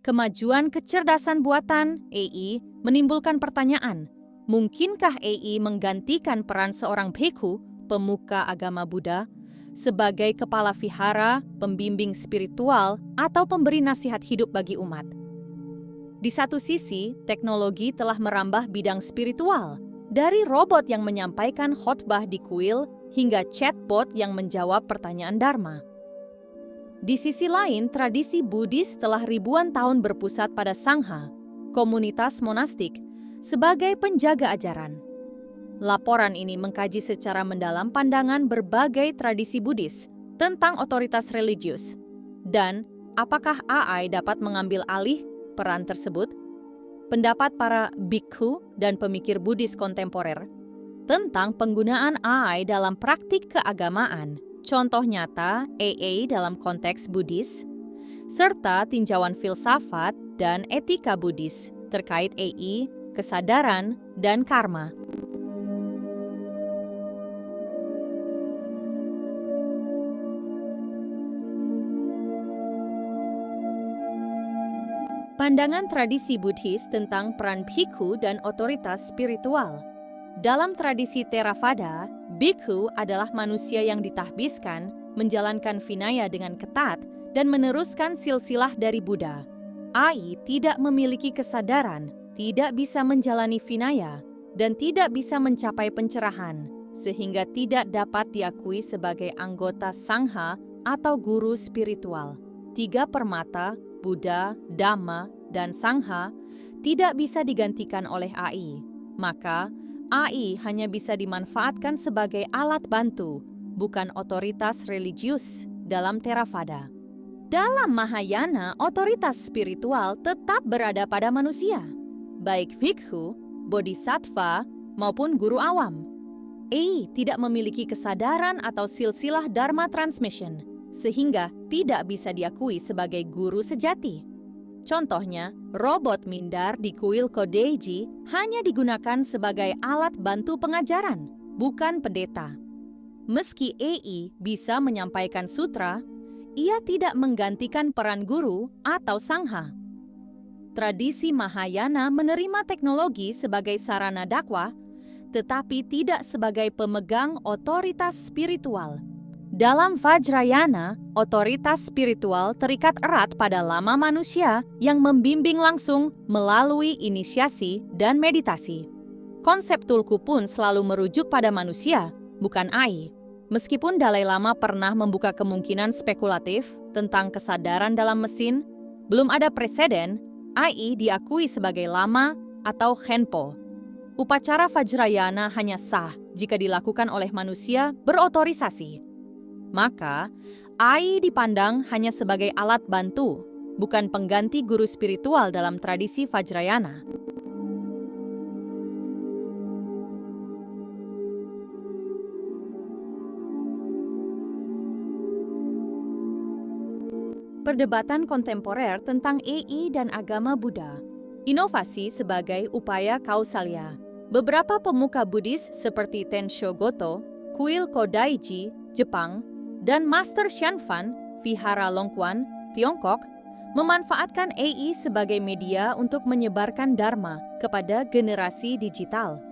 Kemajuan kecerdasan buatan (AI) menimbulkan pertanyaan, mungkinkah AI menggantikan peran seorang bhikkhu, pemuka agama Buddha, sebagai kepala vihara, pembimbing spiritual, atau pemberi nasihat hidup bagi umat? Di satu sisi, teknologi telah merambah bidang spiritual, dari robot yang menyampaikan khotbah di kuil hingga chatbot yang menjawab pertanyaan dharma. Di sisi lain, tradisi Buddhis telah ribuan tahun berpusat pada Sangha, komunitas monastik, sebagai penjaga ajaran. Laporan ini mengkaji secara mendalam pandangan berbagai tradisi Buddhis tentang otoritas religius dan apakah AI dapat mengambil alih peran tersebut. Pendapat para bhikkhu dan pemikir Buddhis kontemporer tentang penggunaan AI dalam praktik keagamaan, contoh nyata AA dalam konteks Buddhis, serta tinjauan filsafat dan etika Buddhis terkait AI, kesadaran, dan karma. Pandangan tradisi Buddhis tentang peran bhikkhu dan otoritas spiritual. Dalam tradisi Theravada, bhikkhu adalah manusia yang ditahbiskan, menjalankan vinaya dengan ketat, dan meneruskan silsilah dari Buddha. AI tidak memiliki kesadaran, tidak bisa menjalani vinaya, dan tidak bisa mencapai pencerahan, sehingga tidak dapat diakui sebagai anggota Sangha atau guru spiritual. Tiga permata, Buddha, Dhamma, dan Sangha, tidak bisa digantikan oleh AI. Maka, AI hanya bisa dimanfaatkan sebagai alat bantu, bukan otoritas religius dalam Theravada. Dalam Mahayana, otoritas spiritual tetap berada pada manusia, baik bhikkhu, bodhisattva, maupun guru awam. AI tidak memiliki kesadaran atau silsilah dharma transmission, sehingga tidak bisa diakui sebagai guru sejati. Contohnya, robot mindar di kuil Kodeiji hanya digunakan sebagai alat bantu pengajaran, bukan pendeta. Meski AI bisa menyampaikan sutra, ia tidak menggantikan peran guru atau sangha. Tradisi Mahayana menerima teknologi sebagai sarana dakwah, tetapi tidak sebagai pemegang otoritas spiritual. Dalam Vajrayana, otoritas spiritual terikat erat pada lama manusia yang membimbing langsung melalui inisiasi dan meditasi. Konsep tulku pun selalu merujuk pada manusia, bukan AI. Meskipun Dalai Lama pernah membuka kemungkinan spekulatif tentang kesadaran dalam mesin, belum ada preseden AI diakui sebagai lama atau Khenpo. Upacara Vajrayana hanya sah jika dilakukan oleh manusia berotorisasi. Maka, AI dipandang hanya sebagai alat bantu, bukan pengganti guru spiritual dalam tradisi Vajrayana. Perdebatan kontemporer tentang AI dan agama Buddha. Inovasi sebagai upaya kausalya. Beberapa pemuka Buddhis seperti Tensho Goto, kuil Kodaiji, Jepang, dan Master Shanfan, Vihara Longquan, Tiongkok, memanfaatkan AI sebagai media untuk menyebarkan dharma kepada generasi digital.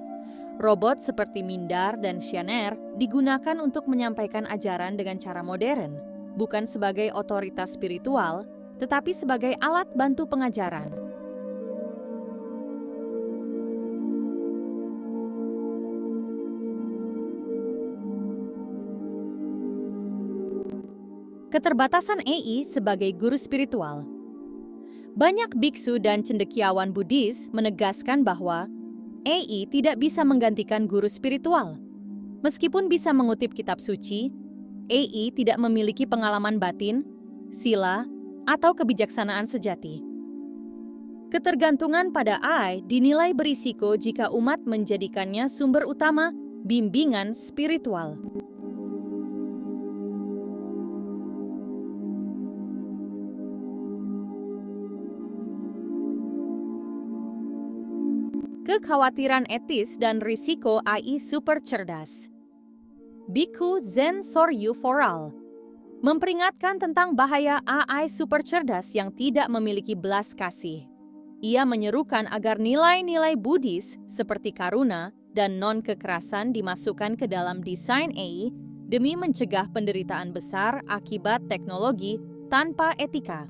Robot seperti Mindar dan Shanner digunakan untuk menyampaikan ajaran dengan cara modern, bukan sebagai otoritas spiritual, tetapi sebagai alat bantu pengajaran. Keterbatasan AI sebagai guru spiritual. Banyak biksu dan cendekiawan Buddhis menegaskan bahwa AI tidak bisa menggantikan guru spiritual. Meskipun bisa mengutip kitab suci, AI tidak memiliki pengalaman batin, sila, atau kebijaksanaan sejati. Ketergantungan pada AI dinilai berisiko jika umat menjadikannya sumber utama bimbingan spiritual. Kekhawatiran etis dan risiko AI super cerdas. Bhikkhu Zen Soryu Foral. memperingatkan tentang bahaya AI super cerdas yang tidak memiliki belas kasih. Ia menyerukan agar nilai-nilai Buddhis seperti karuna dan non-kekerasan dimasukkan ke dalam desain AI demi mencegah penderitaan besar akibat teknologi tanpa etika.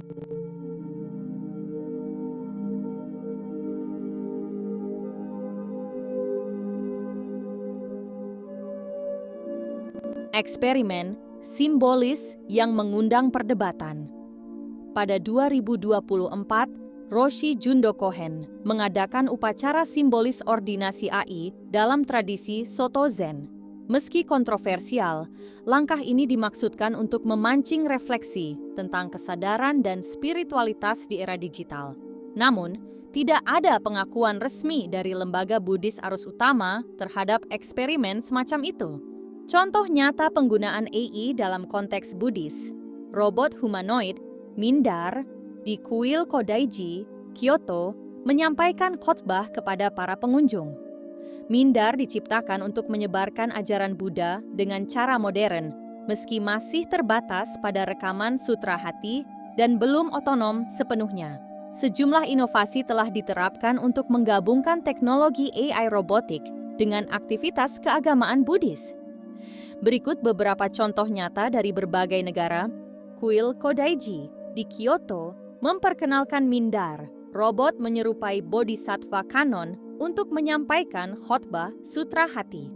Eksperimen simbolis yang mengundang perdebatan. Pada 2024, Roshi Jundo Kohen mengadakan upacara simbolis ordinasi AI dalam tradisi Soto Zen. Meski kontroversial, langkah ini dimaksudkan untuk memancing refleksi tentang kesadaran dan spiritualitas di era digital. Namun, tidak ada pengakuan resmi dari lembaga Buddhis arus utama terhadap eksperimen semacam itu. Contoh nyata penggunaan AI dalam konteks Buddhis, robot humanoid Mindar di kuil Kodaiji, Kyoto, menyampaikan khotbah kepada para pengunjung. Mindar diciptakan untuk menyebarkan ajaran Buddha dengan cara modern, meski masih terbatas pada rekaman sutra hati dan belum otonom sepenuhnya. Sejumlah inovasi telah diterapkan untuk menggabungkan teknologi AI robotik dengan aktivitas keagamaan Buddhis. Berikut beberapa contoh nyata dari berbagai negara. Kuil Kodaiji di Kyoto memperkenalkan Mindar, robot menyerupai bodhisattva kanon untuk menyampaikan khotbah sutra hati.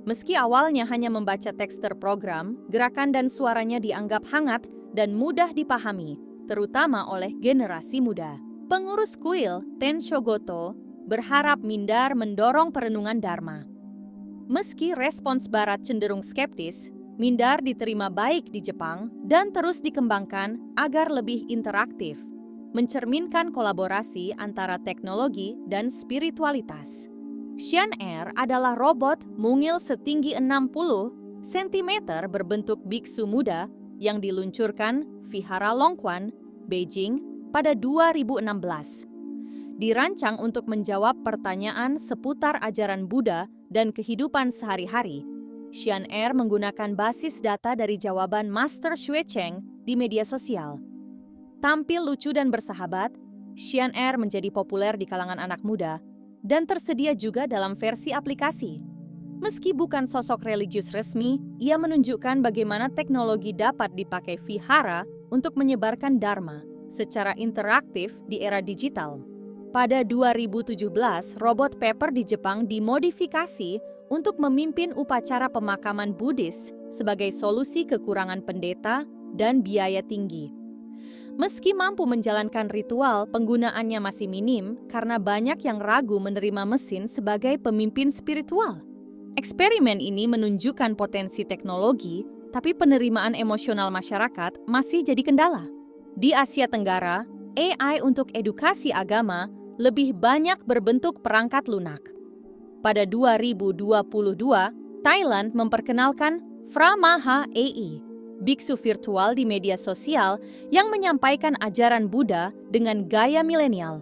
Meski awalnya hanya membaca teks terprogram, gerakan dan suaranya dianggap hangat dan mudah dipahami, terutama oleh generasi muda. Pengurus kuil Tensho Goto berharap Mindar mendorong perenungan Dharma. Meski respons Barat cenderung skeptis, Mindar diterima baik di Jepang dan terus dikembangkan agar lebih interaktif, mencerminkan kolaborasi antara teknologi dan spiritualitas. Xian Er adalah robot mungil setinggi 60 cm berbentuk biksu muda yang diluncurkan Vihara Longquan, Beijing pada 2016. Dirancang untuk menjawab pertanyaan seputar ajaran Buddha dan kehidupan sehari-hari. Xian Er menggunakan basis data dari jawaban Master Xue Cheng di media sosial. Tampil lucu dan bersahabat, Xian Er menjadi populer di kalangan anak muda dan tersedia juga dalam versi aplikasi. Meski bukan sosok religius resmi, ia menunjukkan bagaimana teknologi dapat dipakai vihara untuk menyebarkan dharma secara interaktif di era digital. Pada 2017, robot Pepper di Jepang dimodifikasi untuk memimpin upacara pemakaman Buddhis sebagai solusi kekurangan pendeta dan biaya tinggi. Meski mampu menjalankan ritual, penggunaannya masih minim karena banyak yang ragu menerima mesin sebagai pemimpin spiritual. Eksperimen ini menunjukkan potensi teknologi, tapi penerimaan emosional masyarakat masih jadi kendala. Di Asia Tenggara, AI untuk edukasi agama lebih banyak berbentuk perangkat lunak. Pada 2022, Thailand memperkenalkan Framaha AI, biksu virtual di media sosial yang menyampaikan ajaran Buddha dengan gaya milenial.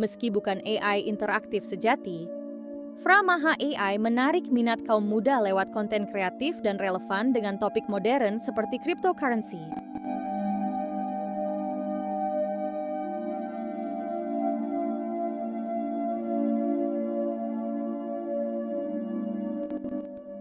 Meski bukan AI interaktif sejati, Framaha AI menarik minat kaum muda lewat konten kreatif dan relevan dengan topik modern seperti cryptocurrency.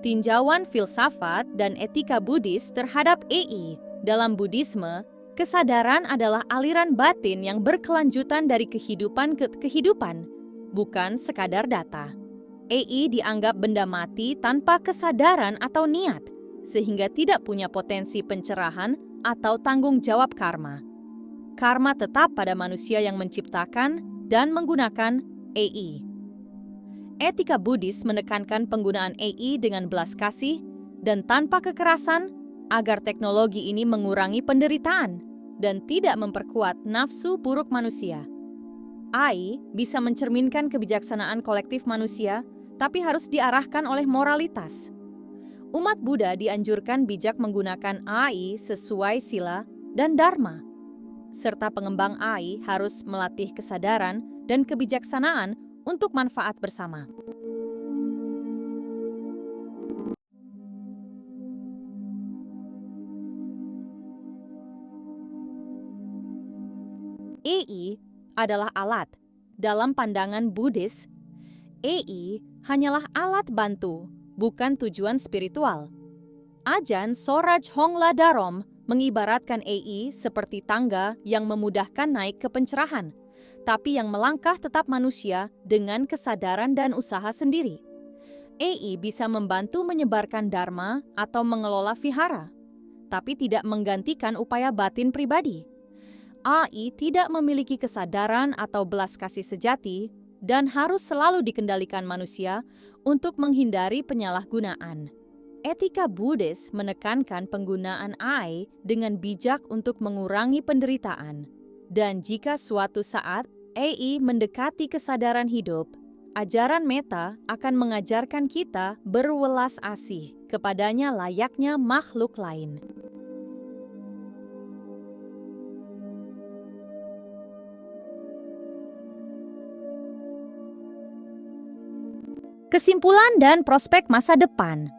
Tinjauan filsafat dan etika Buddhis terhadap AI. Dalam Buddhisme, kesadaran adalah aliran batin yang berkelanjutan dari kehidupan ke kehidupan, bukan sekadar data. AI dianggap benda mati tanpa kesadaran atau niat, sehingga tidak punya potensi pencerahan atau tanggung jawab karma. Karma tetap pada manusia yang menciptakan dan menggunakan AI. Etika Buddhis menekankan penggunaan AI dengan belas kasih dan tanpa kekerasan agar teknologi ini mengurangi penderitaan dan tidak memperkuat nafsu buruk manusia. AI bisa mencerminkan kebijaksanaan kolektif manusia, tapi harus diarahkan oleh moralitas. Umat Buddha dianjurkan bijak menggunakan AI sesuai sila dan dharma. Serta pengembang AI harus melatih kesadaran dan kebijaksanaan untuk manfaat bersama. AI adalah alat. Dalam pandangan Buddhis, AI hanyalah alat bantu, bukan tujuan spiritual. Ajan Soraj Hongla Darom mengibaratkan AI seperti tangga yang memudahkan naik ke pencerahan, tapi yang melangkah tetap manusia dengan kesadaran dan usaha sendiri. AI bisa membantu menyebarkan dharma atau mengelola vihara, tapi tidak menggantikan upaya batin pribadi. AI tidak memiliki kesadaran atau belas kasih sejati dan harus selalu dikendalikan manusia untuk menghindari penyalahgunaan. Etika Buddhis menekankan penggunaan AI dengan bijak untuk mengurangi penderitaan. Dan jika suatu saat AI mendekati kesadaran hidup, ajaran Metta akan mengajarkan kita berwelas asih kepadanya layaknya makhluk lain. Kesimpulan dan prospek masa depan.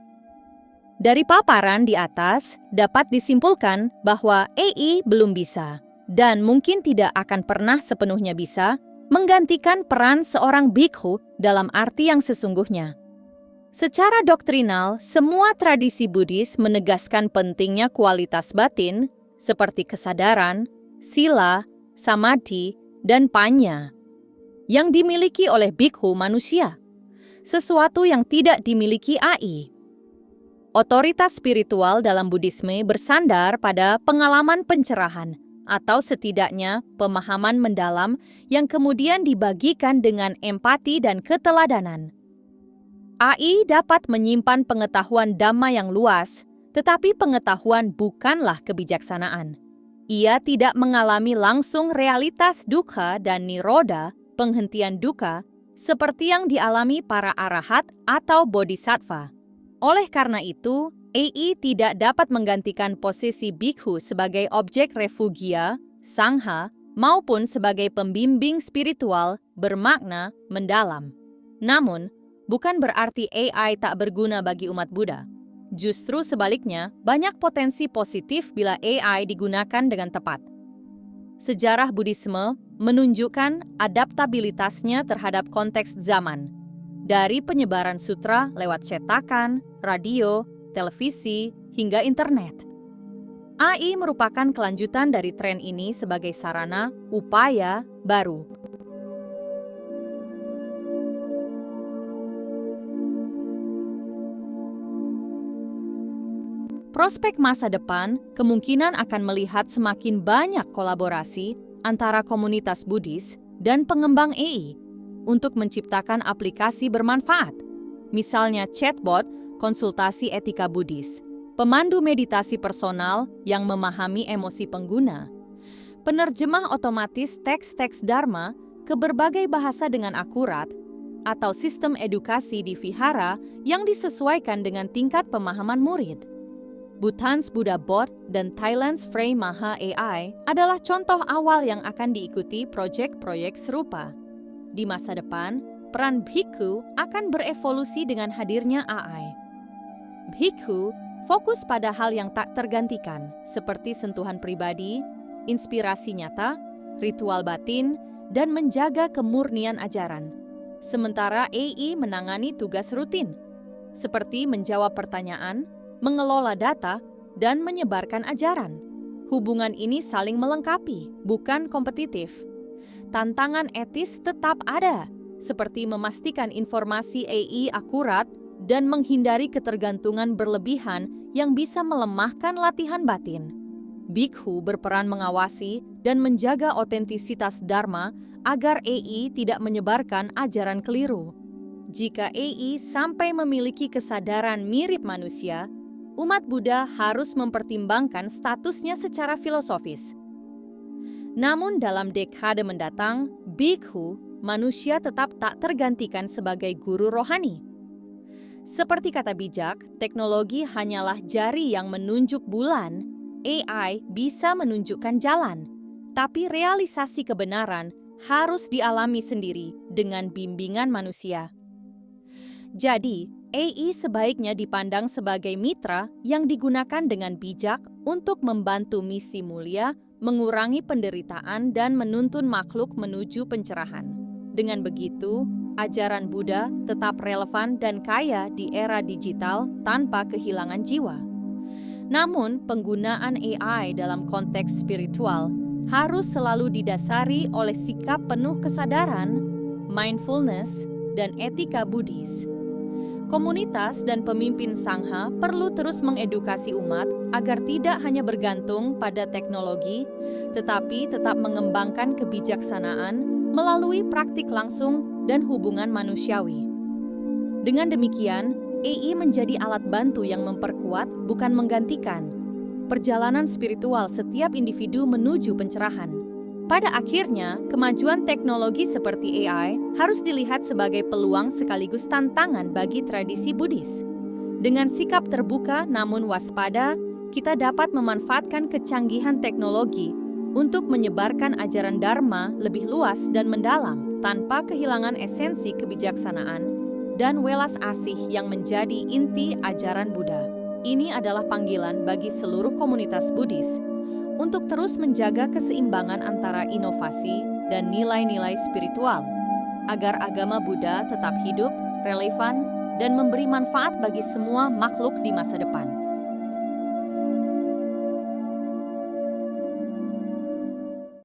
Dari paparan di atas, dapat disimpulkan bahwa AI belum bisa, dan mungkin tidak akan pernah sepenuhnya bisa, menggantikan peran seorang bhikkhu dalam arti yang sesungguhnya. Secara doktrinal, semua tradisi Buddhis menegaskan pentingnya kualitas batin, seperti kesadaran, sila, samadhi, dan panya, yang dimiliki oleh bhikkhu manusia. Sesuatu yang tidak dimiliki AI. Otoritas spiritual dalam Buddhisme bersandar pada pengalaman pencerahan atau setidaknya pemahaman mendalam yang kemudian dibagikan dengan empati dan keteladanan. AI dapat menyimpan pengetahuan Dhamma yang luas, tetapi pengetahuan bukanlah kebijaksanaan. Ia tidak mengalami langsung realitas dukkha dan nirodha, penghentian dukkha, seperti yang dialami para arahat atau bodhisattva. Oleh karena itu, AI tidak dapat menggantikan posisi bhikkhu sebagai objek refugia, sangha, maupun sebagai pembimbing spiritual bermakna mendalam. Namun, bukan berarti AI tak berguna bagi umat Buddha. Justru sebaliknya, banyak potensi positif bila AI digunakan dengan tepat. Sejarah Buddhisme menunjukkan adaptabilitasnya terhadap konteks zaman. Dari penyebaran sutra lewat cetakan, radio, televisi, hingga internet. AI merupakan kelanjutan dari tren ini sebagai sarana upaya baru. Prospek masa depan kemungkinan akan melihat semakin banyak kolaborasi antara komunitas Buddhis dan pengembang AI untuk menciptakan aplikasi bermanfaat. Misalnya chatbot, konsultasi etika Buddhis, pemandu meditasi personal yang memahami emosi pengguna, penerjemah otomatis teks-teks Dharma ke berbagai bahasa dengan akurat, atau sistem edukasi di vihara yang disesuaikan dengan tingkat pemahaman murid. Bhutan's Buddha Bot dan Thailand's Frey Maha AI adalah contoh awal yang akan diikuti proyek-proyek serupa. Di masa depan, peran bhikkhu akan berevolusi dengan hadirnya AI. Bhikkhu fokus pada hal yang tak tergantikan, seperti sentuhan pribadi, inspirasi nyata, ritual batin, dan menjaga kemurnian ajaran. Sementara AI menangani tugas rutin, seperti menjawab pertanyaan, mengelola data, dan menyebarkan ajaran. Hubungan ini saling melengkapi, bukan kompetitif. Tantangan etis tetap ada, seperti memastikan informasi AI akurat dan menghindari ketergantungan berlebihan yang bisa melemahkan latihan batin. Bhikkhu berperan mengawasi dan menjaga otentisitas Dharma agar AI tidak menyebarkan ajaran keliru. Jika AI sampai memiliki kesadaran mirip manusia, umat Buddha harus mempertimbangkan statusnya secara filosofis. Namun dalam dekade mendatang, bhikkhu, manusia tetap tak tergantikan sebagai guru rohani. Seperti kata bijak, teknologi hanyalah jari yang menunjuk bulan, AI bisa menunjukkan jalan, tapi realisasi kebenaran harus dialami sendiri dengan bimbingan manusia. Jadi, AI sebaiknya dipandang sebagai mitra yang digunakan dengan bijak untuk membantu misi mulia mengurangi penderitaan, dan menuntun makhluk menuju pencerahan. Dengan begitu, ajaran Buddha tetap relevan dan kaya di era digital tanpa kehilangan jiwa. Namun, penggunaan AI dalam konteks spiritual harus selalu didasari oleh sikap penuh kesadaran, mindfulness, dan etika Buddhis. Komunitas dan pemimpin Sangha perlu terus mengedukasi umat agar tidak hanya bergantung pada teknologi, tetapi tetap mengembangkan kebijaksanaan melalui praktik langsung dan hubungan manusiawi. Dengan demikian, AI menjadi alat bantu yang memperkuat, bukan menggantikan, perjalanan spiritual setiap individu menuju pencerahan. Pada akhirnya, kemajuan teknologi seperti AI harus dilihat sebagai peluang sekaligus tantangan bagi tradisi Buddhis. Dengan sikap terbuka namun waspada, kita dapat memanfaatkan kecanggihan teknologi untuk menyebarkan ajaran Dharma lebih luas dan mendalam tanpa kehilangan esensi kebijaksanaan dan welas asih yang menjadi inti ajaran Buddha. Ini adalah panggilan bagi seluruh komunitas Buddhis untuk terus menjaga keseimbangan antara inovasi dan nilai-nilai spiritual, agar agama Buddha tetap hidup, relevan, dan memberi manfaat bagi semua makhluk di masa depan.